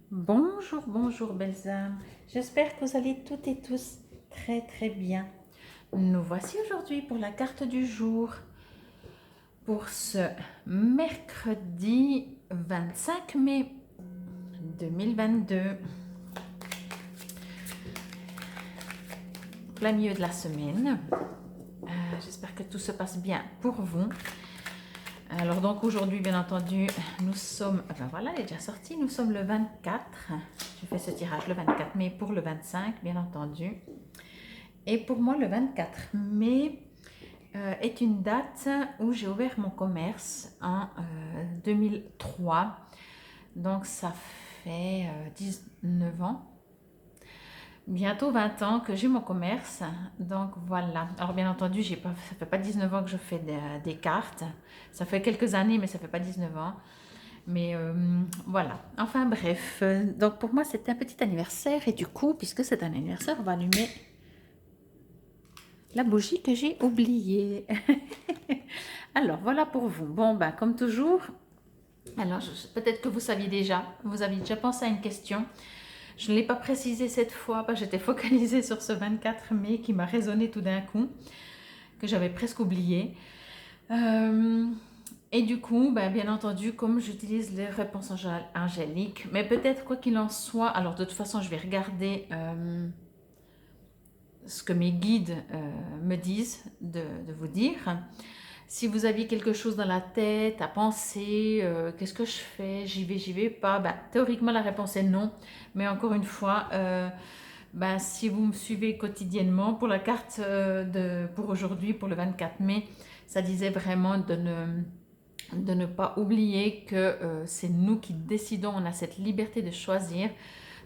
Bonjour, bonjour belles âmes. J'espère que vous allez toutes et tous très très bien. Nous voici aujourd'hui pour la carte du jour pour ce mercredi 25 mai 2022, plein milieu de la semaine. J'espère que tout se passe bien pour vous. Alors donc aujourd'hui, bien entendu, nous sommes, voilà, elle est déjà sortie, nous sommes le 24. Je fais ce tirage le 24 mai pour le 25, bien entendu. Et pour moi, le 24 mai est une date où j'ai ouvert mon commerce en 2003. Donc ça fait 19 ans, bientôt 20 ans que j'ai mon commerce. Donc voilà. Alors bien entendu, ça ne fait pas 19 ans que je fais des cartes. Ça fait quelques années, mais ça ne fait pas 19 ans. Mais voilà. Enfin bref. Donc pour moi, c'est un petit anniversaire. Et du coup, puisque c'est un anniversaire, on va allumer la bougie que j'ai oubliée. Alors, voilà pour vous. Bon, ben, comme toujours, alors peut-être que vous saviez déjà, vous aviez déjà pensé à une question. Je ne l'ai pas précisé cette fois, parce que j'étais focalisée sur ce 24 mai qui m'a résonné tout d'un coup, que j'avais presque oublié. Et du coup, ben, bien entendu, comme j'utilise les réponses angéliques, mais peut-être quoi qu'il en soit, alors de toute façon, je vais regarder ce que mes guides me disent de vous dire. Si vous aviez quelque chose dans la tête, à penser, qu'est-ce que je fais, j'y vais pas, ben, théoriquement la réponse est non. Mais encore une fois, ben, si vous me suivez quotidiennement, pour la carte pour aujourd'hui, pour le 24 mai, ça disait vraiment de ne pas oublier que c'est nous qui décidons, on a cette liberté de choisir.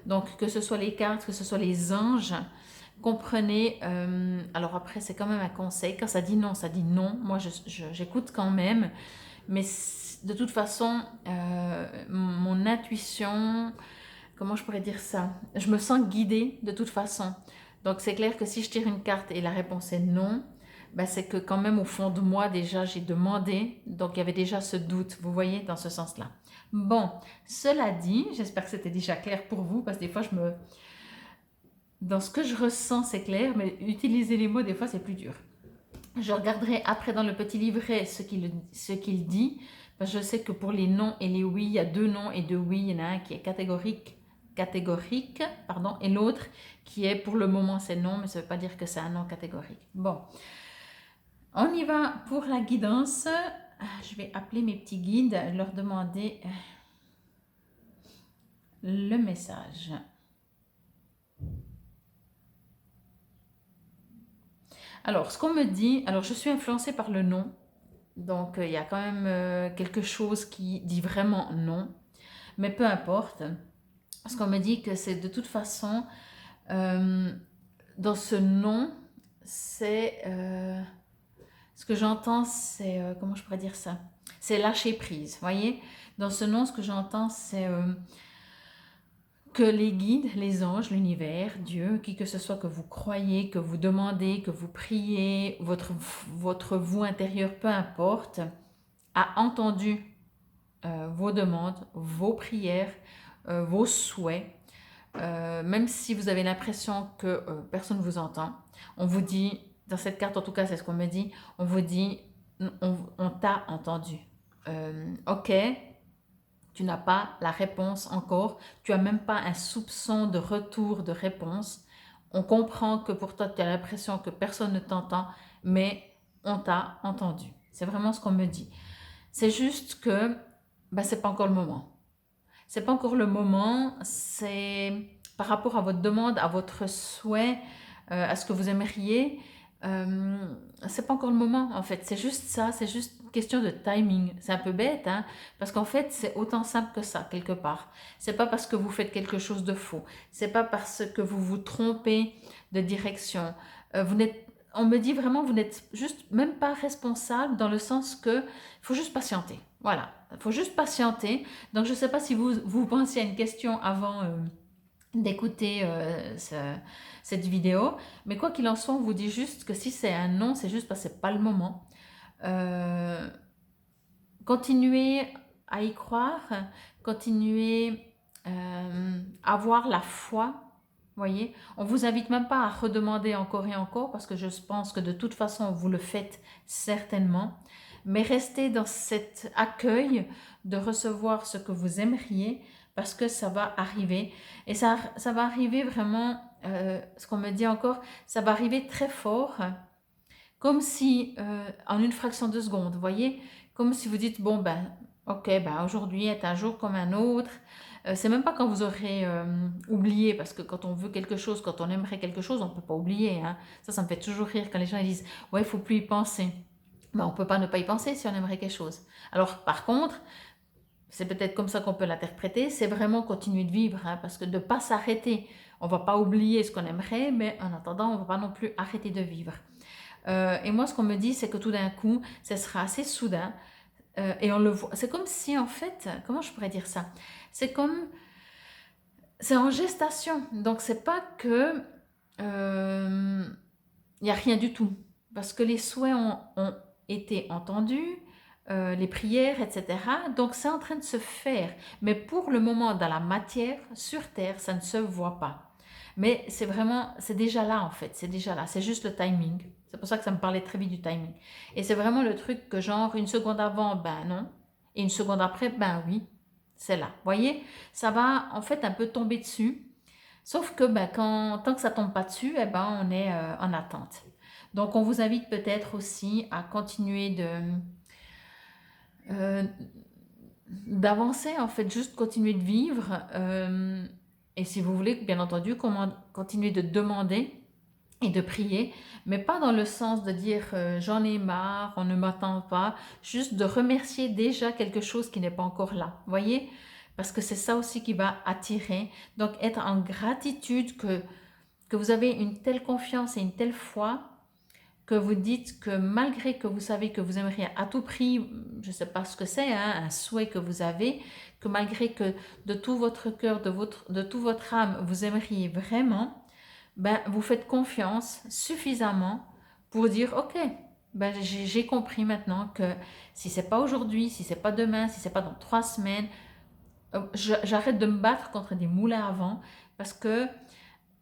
Donc que ce soit les cartes, que ce soit les anges, comprenez, alors après c'est quand même un conseil, quand ça dit non, ça dit non, moi j'écoute quand même, mais de toute façon, mon intuition, comment je pourrais dire ça, je me sens guidée de toute façon. Donc c'est clair que si je tire une carte et la réponse est non, ben c'est que quand même au fond de moi déjà j'ai demandé, donc il y avait déjà ce doute, vous voyez, dans ce sens-là. Bon, cela dit, j'espère que c'était déjà clair pour vous, parce que des fois dans ce que je ressens c'est clair, mais utiliser les mots des fois c'est plus dur. Je regarderai après dans le petit livret ce qu'il dit, parce que je sais que pour les non et les oui, il y a deux non et deux oui, il y en a un qui est catégorique, pardon, et l'autre qui est pour le moment c'est non, mais ça ne veut pas dire que c'est un non catégorique. Bon, on y va pour la guidance. Je vais appeler mes petits guides, leur demander le message. Alors, ce qu'on me dit, alors je suis influencée par le non, donc il y a quand même quelque chose qui dit vraiment non, mais peu importe. Ce qu'on me dit que c'est de toute façon, dans ce non, c'est ce que j'entends, c'est comment je pourrais dire ça? C'est lâcher prise, voyez? Dans ce non, ce que j'entends, c'est que les guides, les anges, l'univers, Dieu, qui que ce soit que vous croyez, que vous demandez, que vous priez, votre vous intérieur, peu importe, a entendu vos demandes, vos prières, vos souhaits. Même si vous avez l'impression que personne ne vous entend, on vous dit, dans cette carte en tout cas c'est ce qu'on me dit, on vous dit, on t'a entendu. Ok, tu n'as pas la réponse encore, tu n'as même pas un soupçon de retour de réponse. On comprend que pour toi tu as l'impression que personne ne t'entend, mais on t'a entendu. C'est vraiment ce qu'on me dit. C'est juste que ben, c'est pas encore le moment. C'est pas encore le moment, c'est par rapport à votre demande, à votre souhait, à ce que vous aimeriez, c'est pas encore le moment en fait. C'est juste ça, c'est juste une question de timing. C'est un peu bête, hein, parce qu'en fait c'est autant simple que ça quelque part. C'est pas parce que vous faites quelque chose de faux, c'est pas parce que vous vous trompez de direction. Vous n'êtes On me dit vraiment, vous n'êtes juste même pas responsable dans le sens que il faut juste patienter. Voilà, il faut juste patienter. Donc, je ne sais pas si vous pensiez à une question avant d'écouter cette vidéo, mais quoi qu'il en soit, on vous dit juste que si c'est un non, c'est juste parce que ce n'est pas le moment. Euh, Continuez à y croire, continuez avoir la foi. Voyez, on vous invite même pas à redemander encore et encore parce que je pense que de toute façon vous le faites certainement, mais restez dans cet accueil de recevoir ce que vous aimeriez parce que ça va arriver et ça va arriver vraiment, ce qu'on me dit encore, ça va arriver très fort, comme si en une fraction de seconde, voyez, comme si vous dites bon ben ok ben aujourd'hui est un jour comme un autre. C'est même pas quand vous aurez oublié, parce que quand on veut quelque chose, quand on aimerait quelque chose, on peut pas oublier, hein. Ça me fait toujours rire quand les gens disent ouais il faut plus y penser. Mais on peut pas ne pas y penser si on aimerait quelque chose. Alors par contre, c'est peut-être comme ça qu'on peut l'interpréter, c'est vraiment continuer de vivre, hein, parce que de ne pas s'arrêter, on va pas oublier ce qu'on aimerait, mais en attendant, on va pas non plus arrêter de vivre. Et moi, ce qu'on me dit, c'est que tout d'un coup, ce sera assez soudain, et on le voit. C'est comme si, en fait, comment je pourrais dire ça? C'est comme, c'est en gestation, donc c'est pas que il n'y a rien du tout, parce que les souhaits ont été entendus, les prières, etc. Donc c'est en train de se faire, mais pour le moment dans la matière, sur Terre, ça ne se voit pas. Mais c'est vraiment, c'est déjà là en fait, c'est déjà là, c'est juste le timing. C'est pour ça que ça me parlait très vite du timing. Et c'est vraiment le truc que genre une seconde avant, ben non, et une seconde après, ben oui, c'est là. Vous voyez, ça va en fait un peu tomber dessus, sauf que ben, tant que ça tombe pas dessus, eh ben, on est en attente. Donc on vous invite peut-être aussi à continuer euh, d'avancer, en fait, juste continuer de vivre. Et si vous voulez, bien entendu, continuer de demander et de prier, mais pas dans le sens de dire j'en ai marre, on ne m'attend pas, juste de remercier déjà quelque chose qui n'est pas encore là. Voyez? Parce que c'est ça aussi qui va attirer. Donc être en gratitude que vous avez une telle confiance et une telle foi que vous dites que malgré que vous savez que vous aimeriez à tout prix, je ne sais pas ce que c'est, hein, un souhait que vous avez, que malgré que de tout votre cœur, de toute votre âme, vous aimeriez vraiment, ben, vous faites confiance suffisamment pour dire ok, ben, j'ai compris maintenant que si c'est pas aujourd'hui, si c'est pas demain, si c'est pas dans 3 semaines, j'arrête de me battre contre des moulins à vent parce que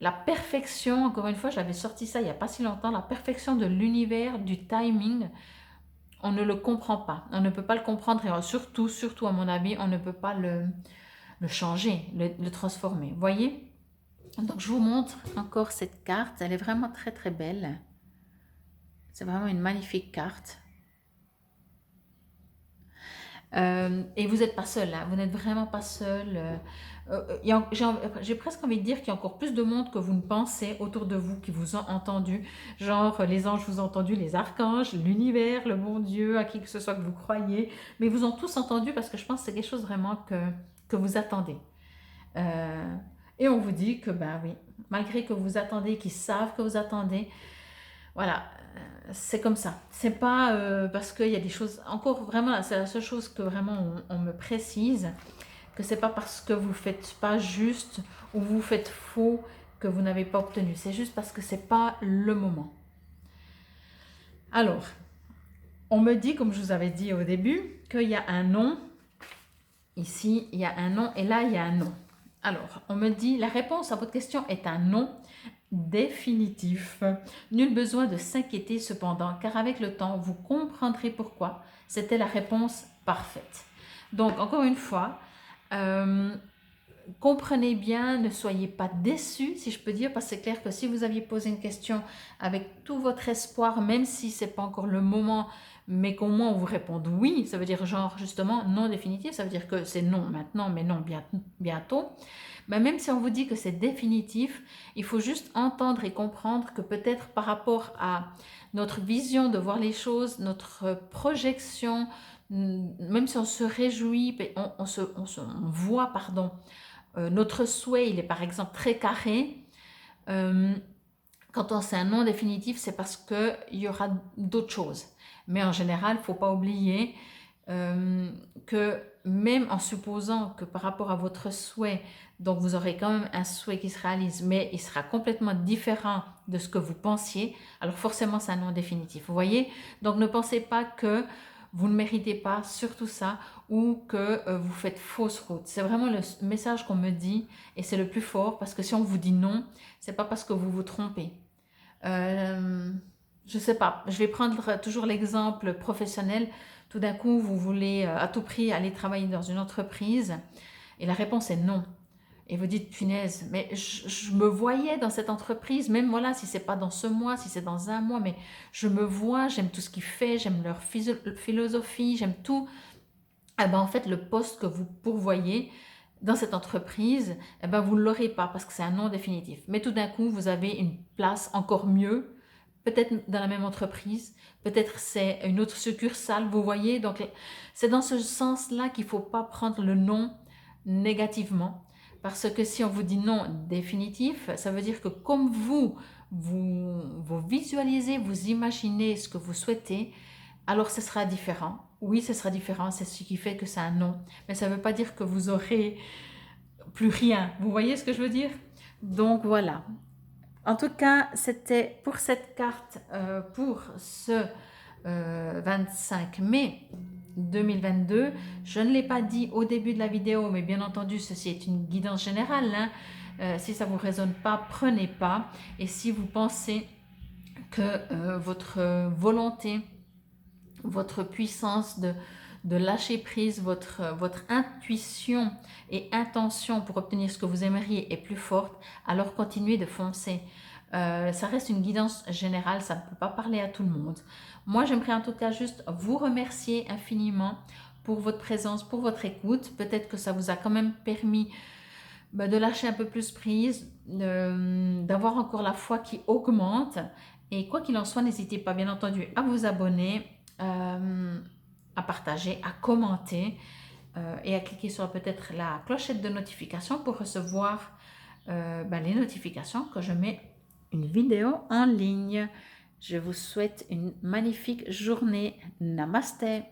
la perfection, encore une fois, j'avais sorti ça il n'y a pas si longtemps, la perfection de l'univers, du timing, on ne le comprend pas. On ne peut pas le comprendre et surtout à mon avis, on ne peut pas le changer, le transformer. Vous voyez? Donc je vous montre encore cette carte, elle est vraiment très très belle. C'est vraiment une magnifique carte. Et vous n'êtes pas seul, hein, vous n'êtes vraiment pas seul. J'ai presque envie de dire qu'il y a encore plus de monde que vous ne pensez autour de vous qui vous ont entendu. Genre, les anges vous ont entendu, les archanges, l'univers, le bon Dieu, à qui que ce soit que vous croyez. Mais ils vous ont tous entendu parce que je pense que c'est quelque chose vraiment que vous attendez. Et on vous dit que, ben oui, malgré que vous attendez, qu'ils savent que vous attendez, voilà, c'est comme ça. C'est pas parce qu'il y a des choses. Encore vraiment, c'est la seule chose que vraiment on me précise, que c'est pas parce que vous faites pas juste ou vous faites faux que vous n'avez pas obtenu. C'est juste parce que c'est pas le moment. Alors, on me dit, comme je vous avais dit au début, qu'il y a un nom. Ici, il y a un nom et là, il y a un nom. Alors, on me dit, la réponse à votre question est un non définitif. Nul besoin de s'inquiéter cependant, car avec le temps, vous comprendrez pourquoi. C'était la réponse parfaite. Donc, encore une fois, comprenez bien, ne soyez pas déçus, si je peux dire, parce que c'est clair que si vous aviez posé une question avec tout votre espoir, même si ce n'est pas encore le moment, mais qu'au moins on vous réponde oui, ça veut dire genre justement non définitif, ça veut dire que c'est non maintenant, mais non bientôt. Mais même si on vous dit que c'est définitif, il faut juste entendre et comprendre que peut-être par rapport à notre vision de voir les choses, notre projection, même si on se réjouit, on voit, pardon, notre souhait, il est par exemple très carré. Quand on sait un non définitif, c'est parce qu'il y aura d'autres choses. Mais en général, il ne faut pas oublier que même en supposant que par rapport à votre souhait, donc vous aurez quand même un souhait qui se réalise, mais il sera complètement différent de ce que vous pensiez, alors forcément c'est un non définitif. Vous voyez? Donc ne pensez pas que vous ne méritez pas, surtout ça, ou que vous faites fausse route. C'est vraiment le message qu'on me dit et c'est le plus fort parce que si on vous dit non, c'est pas parce que vous vous trompez. Je sais pas, je vais prendre toujours l'exemple professionnel. Tout d'un coup, vous voulez à tout prix aller travailler dans une entreprise et la réponse est non. Et vous dites, punaise, mais je me voyais dans cette entreprise, même voilà, si c'est pas dans ce mois, si c'est dans un mois, mais je me vois, j'aime tout ce qu'il fait, j'aime leur philosophie, j'aime tout. Eh ben, en fait, le poste que vous pourvoyez dans cette entreprise, eh ben, vous ne l'aurez pas parce que c'est un non définitif. Mais tout d'un coup, vous avez une place encore mieux, peut-être dans la même entreprise, peut-être c'est une autre succursale, vous voyez. Donc, c'est dans ce sens-là qu'il ne faut pas prendre le non négativement. Parce que si on vous dit non définitif, ça veut dire que comme vous visualisez, vous imaginez ce que vous souhaitez, alors ce sera différent. Oui, ce sera différent, c'est ce qui fait que c'est un non. Mais ça ne veut pas dire que vous aurez plus rien. Vous voyez ce que je veux dire? Donc voilà. En tout cas, c'était pour cette carte, pour ce 25 mai 2022. Je ne l'ai pas dit au début de la vidéo, mais bien entendu, ceci est une guidance générale. Hein. Si ça ne vous résonne pas, prenez pas. Et si vous pensez que votre volonté, votre puissance de lâcher prise, votre intuition et intention pour obtenir ce que vous aimeriez est plus forte, alors continuez de foncer. Ça reste une guidance générale, ça ne peut pas parler à tout le monde. Moi, j'aimerais en tout cas juste vous remercier infiniment pour votre présence, pour votre écoute. Peut-être que ça vous a quand même permis de lâcher un peu plus prise, d'avoir encore la foi qui augmente. Et quoi qu'il en soit, n'hésitez pas bien entendu à vous abonner, à partager, à commenter et à cliquer sur peut-être la clochette de notification pour recevoir les notifications que je mets une vidéo en ligne. Je vous souhaite une magnifique journée. Namasté.